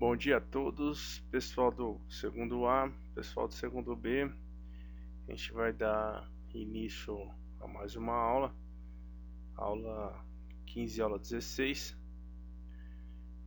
Bom dia a todos, pessoal do segundo A, pessoal do segundo B. A gente vai dar início a mais uma aula 15, aula 16,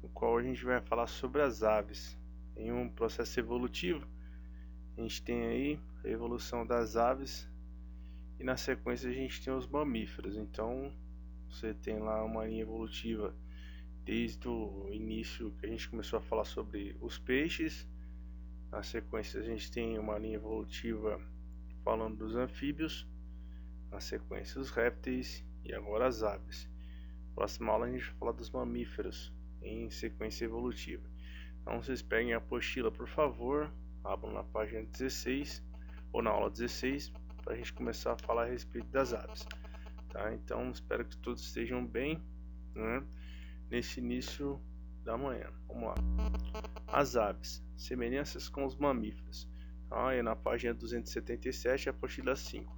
no qual a gente vai falar sobre as aves. Em um processo evolutivo, a gente tem aí a evolução das aves e na sequência a gente tem os mamíferos. Então, você tem lá uma linha evolutiva desde o início que a gente começou a falar sobre os peixes. Na sequência a gente tem uma linha evolutiva falando dos anfíbios, na sequência os répteis e agora as aves. Próxima aula a gente vai falar dos mamíferos em sequência evolutiva. Então vocês peguem a apostila, por favor, abram na página 16 ou na aula 16 para a gente começar a falar a respeito das aves. Tá? Então espero que todos estejam bem, né, nesse início da manhã. Vamos lá. As aves, semelhanças com os mamíferos. É na página 277, apostila 5.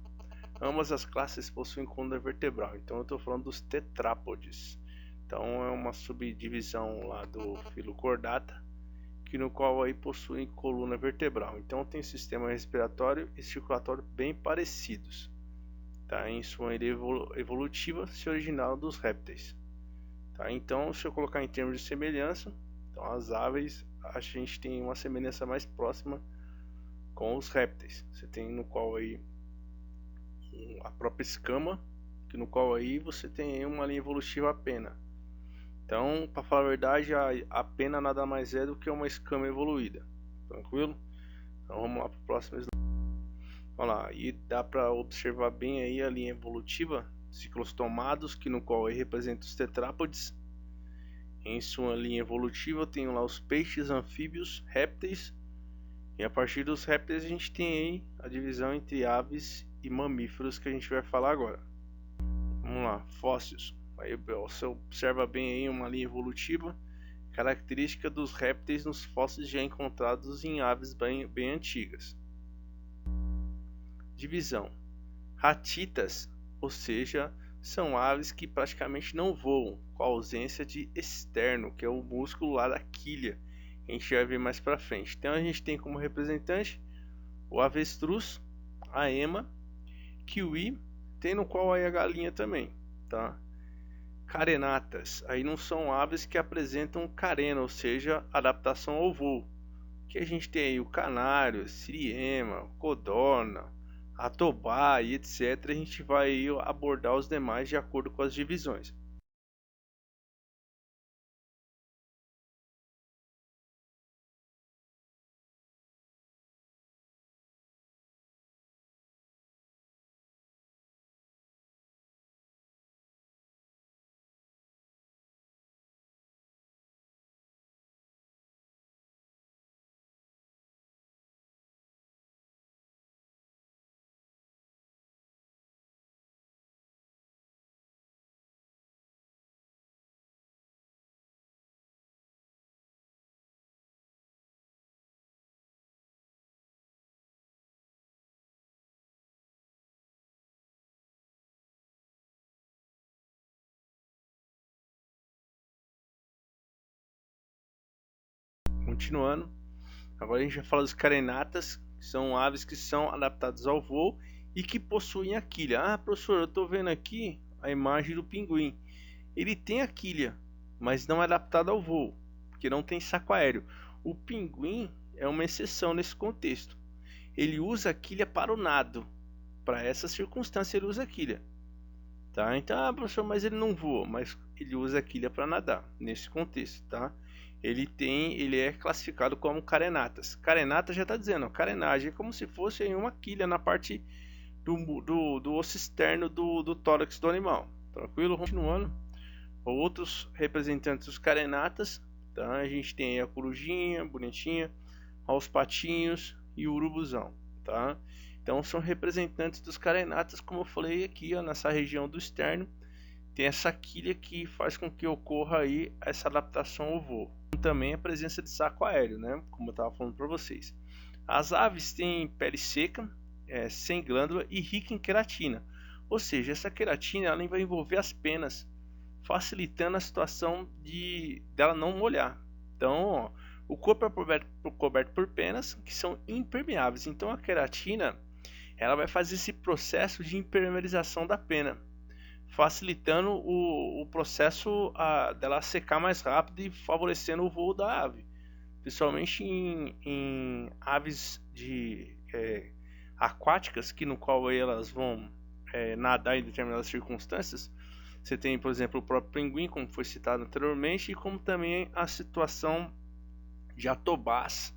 Ambas as classes possuem coluna vertebral, então eu estou falando dos tetrápodes. Então é uma subdivisão lá do filo Chordata, que no qual aí possuem coluna vertebral. Então tem sistema respiratório e circulatório bem parecidos. Tá? Em sua ilha evolutiva se originaram dos répteis. Tá? Então, se eu colocar em termos de semelhança, então as aves, a gente tem uma semelhança mais próxima com os répteis. Você tem no qual aí a própria escama, que no qual aí você tem uma linha evolutiva a pena. Então, para falar a verdade, a pena nada mais é do que uma escama evoluída. Tranquilo? Então vamos lá para o próximo slide. Olha lá, e dá para observar bem aí a linha evolutiva, ciclos tomados, que no qual aí representa os tetrápodes. Em sua linha evolutiva eu tenho lá os peixes, anfíbios, répteis. E a partir dos répteis a gente tem aí a divisão entre aves e mamíferos que a gente vai falar agora. Vamos lá, fósseis. Aí você observa bem aí uma linha evolutiva característica dos répteis nos fósseis já encontrados em aves bem antigas. Divisão. Ratitas, ou seja, são aves que praticamente não voam, com a ausência de externo, que é o músculo lá da quilha. A gente vai ver mais para frente. Então a gente tem como representante o avestruz, a ema, kiwi, tem no qual aí a galinha também, tá? Carenatas, aí não são aves que apresentam carena, ou seja, adaptação ao voo. Que a gente tem aí o canário, siriema, codorna, atobá e etc. A gente vai abordar os demais de acordo com as divisões. Continuando, agora a gente vai falar dos carenatas, que são aves que são adaptadas ao voo e que possuem a quilha. Ah, professor, eu estou vendo aqui a imagem do pinguim. Ele tem a quilha, mas não é adaptado ao voo, porque não tem saco aéreo. O pinguim é uma exceção nesse contexto. Ele usa a quilha para o nado. Para essa circunstância ele usa a quilha. Tá? Então, professor, mas ele não voa, mas ele usa a quilha para nadar, nesse contexto, tá? Ele é classificado como carenatas. Carenata já está dizendo, ó, carenagem é como se fosse uma quilha na parte do osso externo do tórax do animal. Tranquilo? Continuando. Outros representantes dos carenatas, tá? A gente tem a corujinha, bonitinha, os patinhos e o urubuzão, tá? Então são representantes dos carenatas, como eu falei aqui, ó, nessa região do externo, tem essa quilha que faz com que ocorra aí essa adaptação ao voo. Também a presença de saco aéreo, né? Como eu estava falando para vocês. As aves têm pele seca, sem glândula e rica em queratina. Ou seja, essa queratina ela vai envolver as penas, facilitando a situação dela não molhar. Então, ó, O corpo é coberto por penas que são impermeáveis. Então a queratina ela vai fazer esse processo de impermeabilização da pena, facilitando o processo dela secar mais rápido e favorecendo o voo da ave, principalmente em aves aquáticas, que no qual elas vão nadar em determinadas circunstâncias. Você tem, por exemplo, o próprio pinguim, como foi citado anteriormente, e como também a situação de atobás,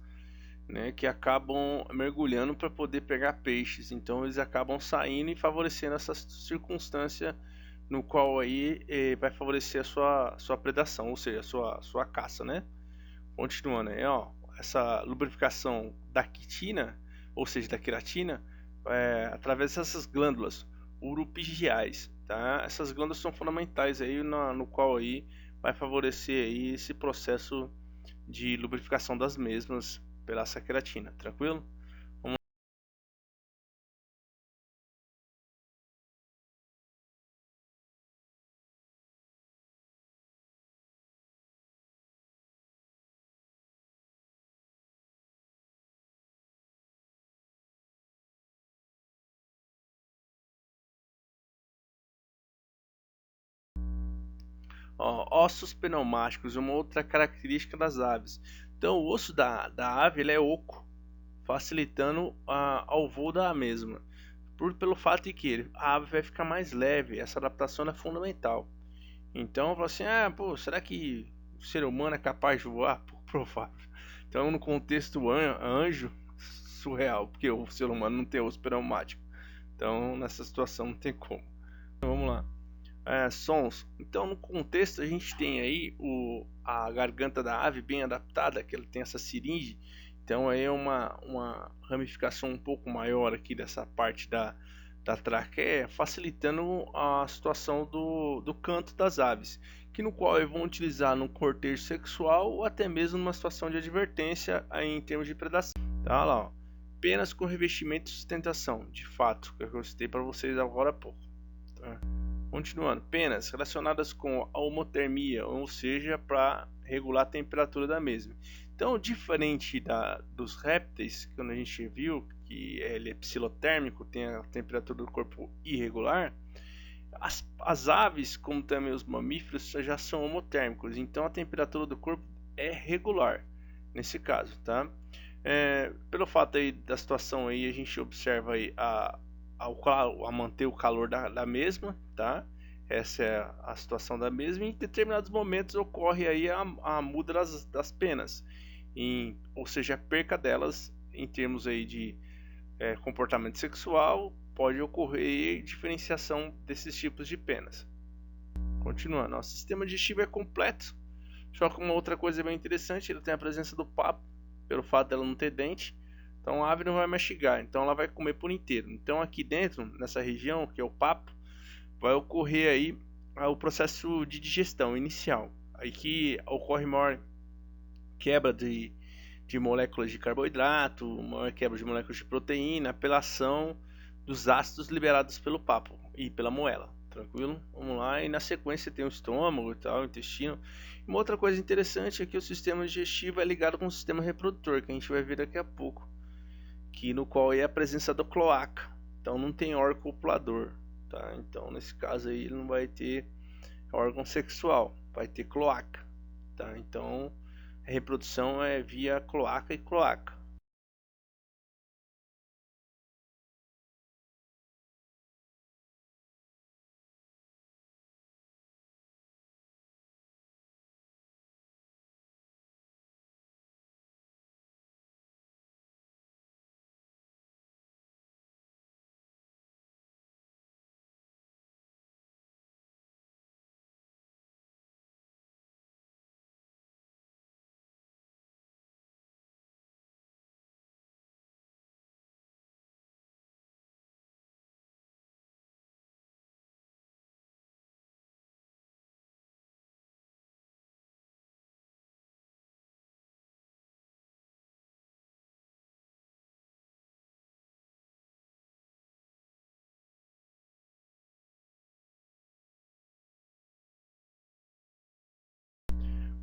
né, que acabam mergulhando para poder pegar peixes. Então eles acabam saindo e favorecendo essa circunstância no qual aí vai favorecer a sua predação, ou seja, a sua caça, né? Continuando aí, ó, essa lubrificação da quitina, ou seja, da queratina, através dessas glândulas uropigiais, tá? Essas glândulas são fundamentais aí no qual aí vai favorecer aí esse processo de lubrificação das mesmas pela essa queratina, tranquilo? Ó, ossos pneumáticos, uma outra característica das aves. Então, o osso da ave ele é oco, facilitando ao voo da mesma. Pelo fato de que a ave vai ficar mais leve, essa adaptação é fundamental. Então, fala assim, pô, será que o ser humano é capaz de voar? Pô, provável. Então, no contexto anjo, surreal, porque o ser humano não tem osso pneumático. Então, nessa situação não tem como. Então, vamos lá. Sons. Então, no contexto, a gente tem aí a garganta da ave bem adaptada, que ela tem essa siringe. Então, aí é uma ramificação um pouco maior aqui dessa parte da traqueia, facilitando a situação do canto das aves, que no qual eles vão utilizar no cortejo sexual ou até mesmo numa situação de advertência aí, em termos de predação. Tá lá, ó. Penas com revestimento e sustentação, de fato, que eu citei para vocês agora há pouco. Tá? Continuando, penas relacionadas com a homotermia, ou seja, para regular a temperatura da mesma. Então, diferente dos répteis, quando a gente viu que ele é psilotérmico, tem a temperatura do corpo irregular, as aves, como também os mamíferos, já são homotérmicos, então a temperatura do corpo é regular nesse caso, tá? Pelo fato aí da situação aí, a gente observa aí a manter o calor da mesma, tá? Essa é a situação da mesma. E em determinados momentos ocorre aí a muda das penas, ou seja, a perca delas em termos aí de comportamento sexual. Pode ocorrer diferenciação desses tipos de penas. Continuando, o sistema digestivo é completo, só que uma outra coisa bem interessante, ele tem a presença do papo, pelo fato dela não ter dente. Então a ave não vai mastigar, então ela vai comer por inteiro. Então aqui dentro, nessa região, que é o papo, vai ocorrer aí o processo de digestão inicial. Aí que ocorre maior quebra de moléculas de carboidrato, maior quebra de moléculas de proteína, pela ação dos ácidos liberados pelo papo e pela moela. Tranquilo? Vamos lá. E na sequência tem o estômago e tal, o intestino. Uma outra coisa interessante é que o sistema digestivo é ligado com o sistema reprodutor, que a gente vai ver daqui a pouco, que no qual é a presença do cloaca. Então não tem órgão copulador, tá? Então nesse caso aí ele não vai ter órgão sexual, vai ter cloaca, tá? Então a reprodução é via cloaca e cloaca.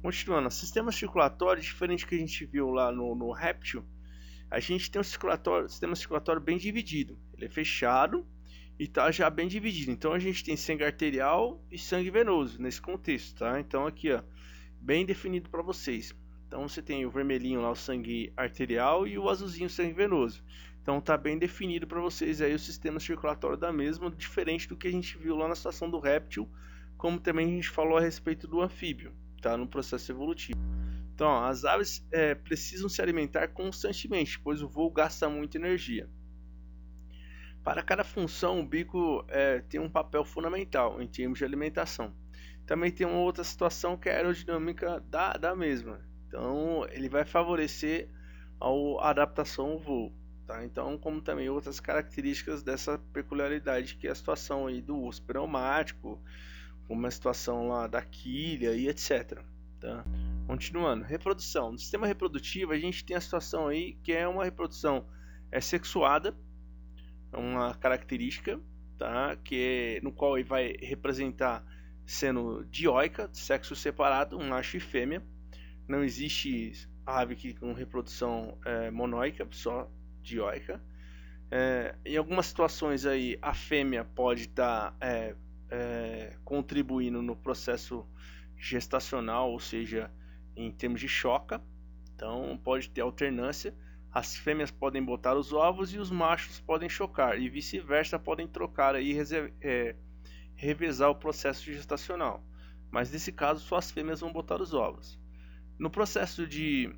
Continuando, sistema circulatório, diferente do que a gente viu lá no réptil, a gente tem um sistema circulatório bem dividido. Ele é fechado e está já bem dividido. Então a gente tem sangue arterial e sangue venoso nesse contexto, tá? Então aqui, ó, bem definido para vocês. Então você tem o vermelhinho lá, o sangue arterial, e o azulzinho, o sangue venoso. Então tá bem definido para vocês aí o sistema circulatório da mesma, diferente do que a gente viu lá na situação do réptil, como também a gente falou a respeito do anfíbio, tá? No processo evolutivo. Então, ó, as aves precisam se alimentar constantemente, pois o voo gasta muita energia. Para cada função, o bico tem um papel fundamental em termos de alimentação. Também tem uma outra situação que é a aerodinâmica da mesma. Então, ele vai favorecer a adaptação ao voo. Tá? Então, como também outras características dessa peculiaridade, que é a situação aí do urso pneumático, como a situação lá da quilha e etc. Tá? Continuando, reprodução. No sistema reprodutivo, a gente tem a situação aí que é uma reprodução sexuada, uma característica, tá? No qual ele vai representar sendo dioica, sexo separado, um macho e fêmea. Não existe ave que com reprodução monoica, só dioica. Em algumas situações aí a fêmea pode estar contribuindo no processo gestacional, ou seja, em termos de choca. Então pode ter alternância. As fêmeas podem botar os ovos e os machos podem chocar, e vice-versa, podem trocar aí, revezar o processo gestacional. Mas nesse caso só as fêmeas vão botar os ovos. No processo de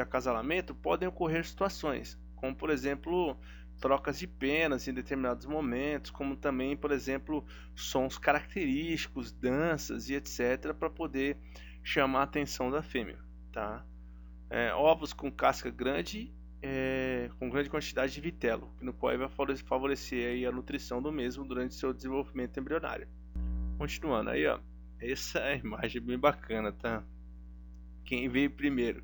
acasalamento podem ocorrer situações, como por exemplo trocas de penas em determinados momentos, como também, por exemplo, sons característicos, danças e etc, para poder chamar a atenção da fêmea, tá? Ovos com casca grande, com grande quantidade de vitelo, no qual vai favorecer aí a nutrição do mesmo durante seu desenvolvimento embrionário. Continuando aí, ó, essa imagem é bem bacana, tá? Quem veio primeiro,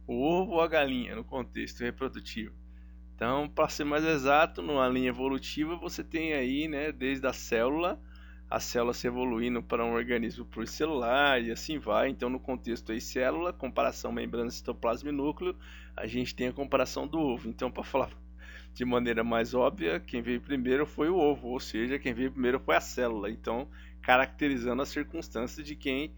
o ovo ou a galinha no contexto reprodutivo? Então, para ser mais exato, numa linha evolutiva você tem aí, né, desde a célula se evoluindo para um organismo pluricelular e assim vai. Então, no contexto aí célula, comparação membrana, citoplasma e núcleo, a gente tem a comparação do ovo. Então, para falar de maneira mais óbvia, quem veio primeiro foi o ovo, ou seja, quem veio primeiro foi a célula. Então, caracterizando as circunstâncias de que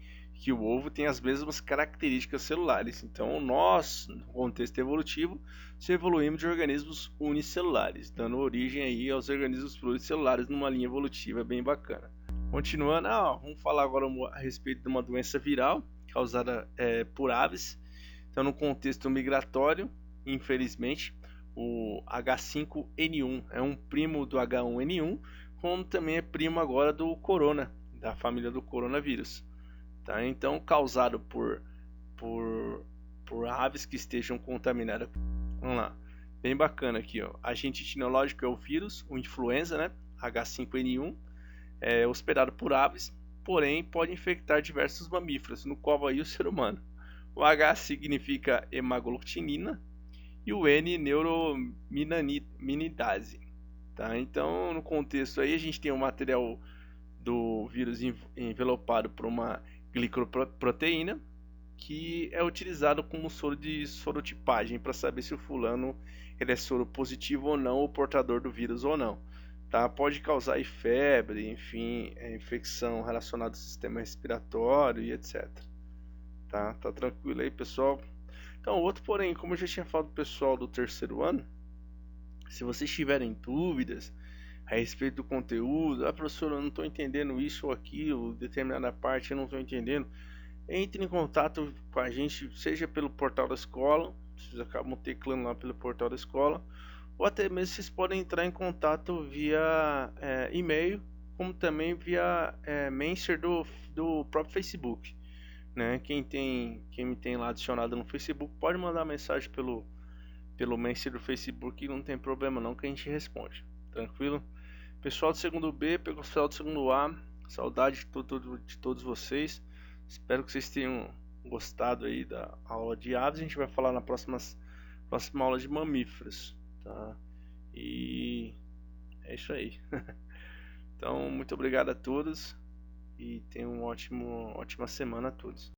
o ovo tem as mesmas características celulares. Então, nós, no contexto evolutivo, se evoluímos de organismos unicelulares, dando origem aí aos organismos pluricelulares numa linha evolutiva bem bacana. Continuando, vamos falar agora a respeito de uma doença viral causada por aves. Então, no contexto migratório, infelizmente, o H5N1 é um primo do H1N1, como também é primo agora do corona, da família do coronavírus. Tá? Então, causado por aves que estejam contaminadas. Vamos lá, bem bacana aqui, ó. Agente etiológico é o vírus, o influenza, né? H5N1, hospedado por aves, porém pode infectar diversos mamíferos, no qual aí o ser humano. O H significa hemaglutinina e o N neurominidase. Tá? Então, no contexto aí, a gente tem o material do vírus envelopado por uma glicoproteína, que é utilizado como soro de sorotipagem para saber se o fulano ele é soro positivo ou não, ou portador do vírus ou não. Tá? Pode causar febre, enfim, infecção relacionada ao sistema respiratório e etc. Tá tranquilo aí, pessoal? Então, outro porém, como eu já tinha falado pro pessoal do terceiro ano, se vocês tiverem dúvidas a respeito do conteúdo, professor, eu não estou entendendo isso ou aquilo, determinada parte eu não estou entendendo, entre em contato com a gente, seja pelo portal da escola, vocês acabam teclando lá pelo portal da escola, ou até mesmo vocês podem entrar em contato via e-mail, como também via Messenger do próprio Facebook. Né? Quem me tem lá adicionado no Facebook pode mandar mensagem pelo Messenger do Facebook, não tem problema não, que a gente responde. Tranquilo? Pessoal do segundo B, pessoal do segundo A, saudade de todos vocês. Espero que vocês tenham gostado aí da aula de aves. A gente vai falar na próxima aula de mamíferos, tá? E é isso aí. Então, muito obrigado a todos e tenham uma ótima semana a todos.